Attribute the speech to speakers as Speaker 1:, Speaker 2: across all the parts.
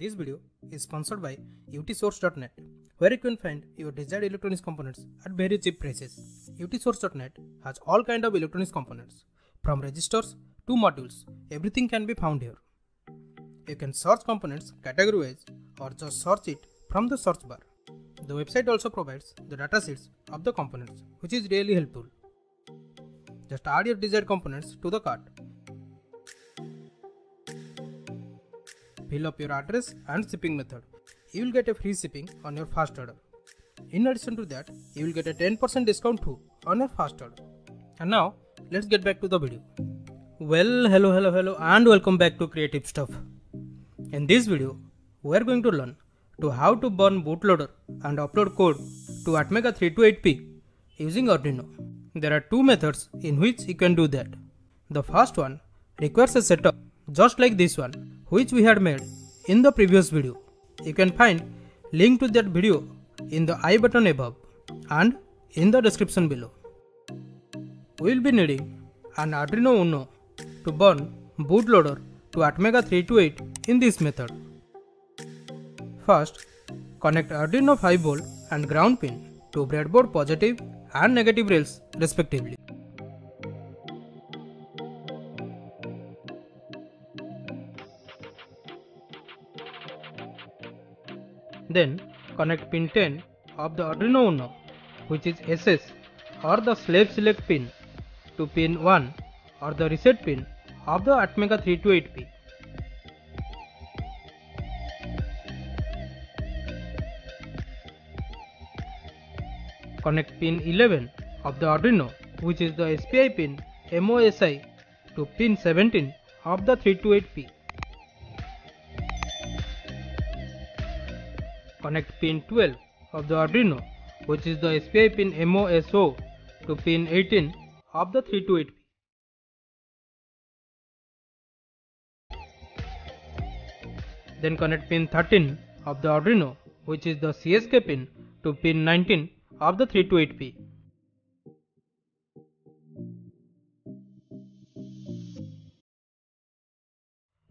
Speaker 1: This video is sponsored by utsource.net, where you can find your desired electronics components at very cheap prices. utsource.net has all kind of electronics components, from registers to modules. Everything can be found here. You can search components category-wise or just search it from the search bar. The website also provides the datasheets of the components, which is really helpful. Just add your desired components to the cart. Fill up your address and shipping method. You will get a free shipping on your first order. In addition to that, you will get a 10% discount too on your first order. And now, let's get back to the video. Well, hello and welcome back to Creative Stuff. In this video, we are going to learn how to burn bootloader and upload code to Atmega 328P using Arduino. There are two methods in which you can do that. The first one requires a setup just like this one, which we had made in the previous video. You can find link to that video in the I button above and in the description below. We will be needing an Arduino Uno to burn bootloader to Atmega 328 in this method. First, connect Arduino 5V and ground pin to breadboard positive and negative rails respectively. Then connect pin 10 of the Arduino Uno, which is SS or the slave select pin, to pin 1 or the reset pin of the Atmega 328P. Connect pin 11 of the Arduino, which is the SPI pin MOSI, to pin 17 of the 328P. Connect pin 12 of the Arduino, which is the SPI pin MOSO, to pin 18 of the 328P. Then connect pin 13 of the Arduino, which is the CSK pin, to pin 19 of the 328P.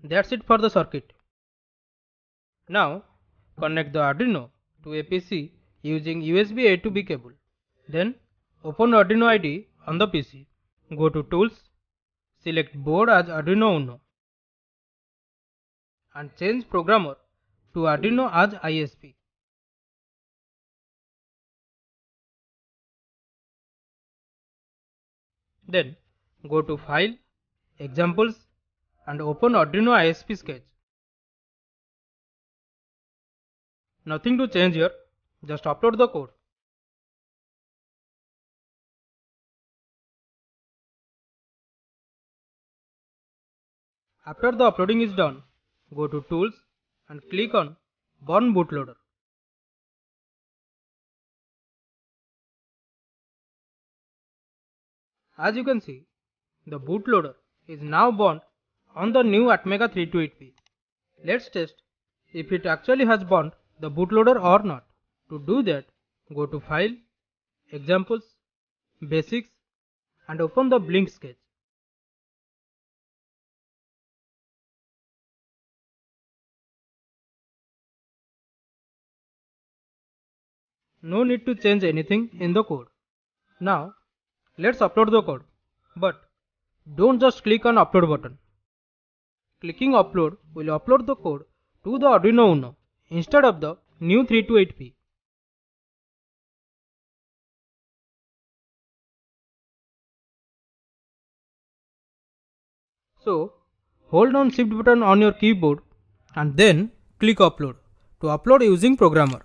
Speaker 1: That's it for the circuit. Now connect the Arduino to a PC using USB A to B cable. Then open Arduino IDE on the PC. Go to Tools, select Board as Arduino Uno and change Programmer to Arduino as ISP. Then go to File, Examples and open Arduino ISP sketch. Nothing to change here, just upload the code. After the uploading is done, go to Tools and click on Burn Bootloader. As you can see, the bootloader is now burnt on the new Atmega 328P. Let's test if it actually has burnt the bootloader or not. To do that, go to File, Examples, Basics and open the Blink sketch. No need to change anything in the code. Now let's upload the code, but don't just click on upload button. Clicking upload will upload the code to the Arduino Uno instead of the new 328P. So hold on Shift button on your keyboard and then click upload to upload using Programmer.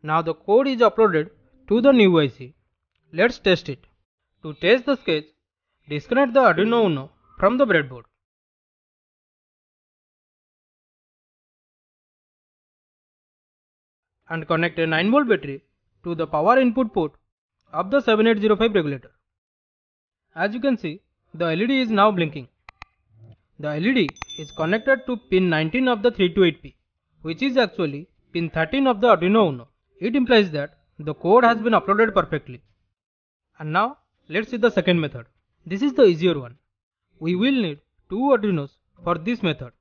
Speaker 1: Now the code is uploaded to the new IC. Let's test it. To test the sketch, disconnect the Arduino Uno from the breadboard. And connect a 9V battery to the power input port of the 7805 regulator. As you can see, the LED is now blinking. The LED is connected to pin 19 of the 328P, which is actually pin 13 of the Arduino Uno. It implies that the code has been uploaded perfectly. And now let's see the second method. This is the easier one. We will need two Arduinos for this method.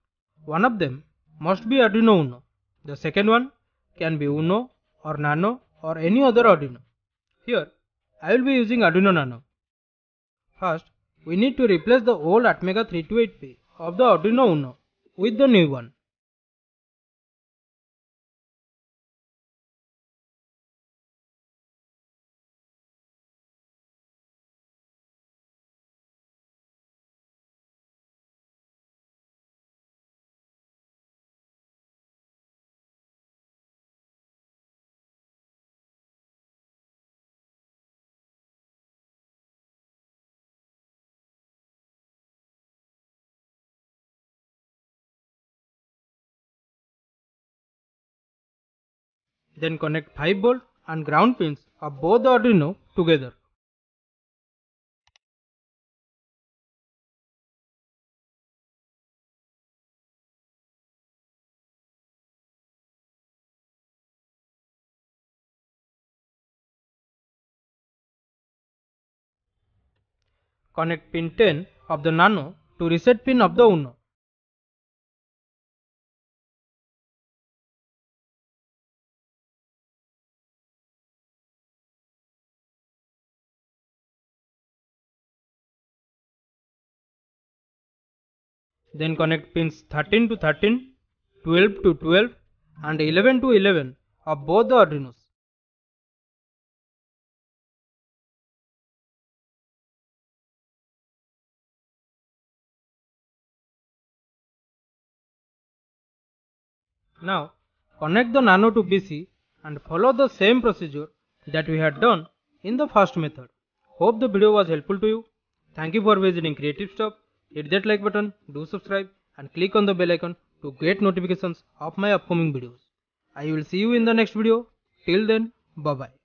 Speaker 1: One of them must be Arduino Uno. The second one can be Uno or Nano or any other Arduino. Here I will be using Arduino Nano. First, we need to replace the old Atmega 328P of the Arduino Uno with the new one. Then connect 5V and ground pins of both the Arduino together. Connect pin 10 of the Nano to reset pin of the Uno. Then connect pins 13 to 13, 12 to 12 and 11 to 11 of both the Arduinos. Now connect the Nano to PC and follow the same procedure that we had done in the first method. Hope the video was helpful to you. Thank you for visiting Creative Stuff. Hit that like button, do subscribe and click on the bell icon to get notifications of my upcoming videos. I will see you in the next video. Till then, bye bye.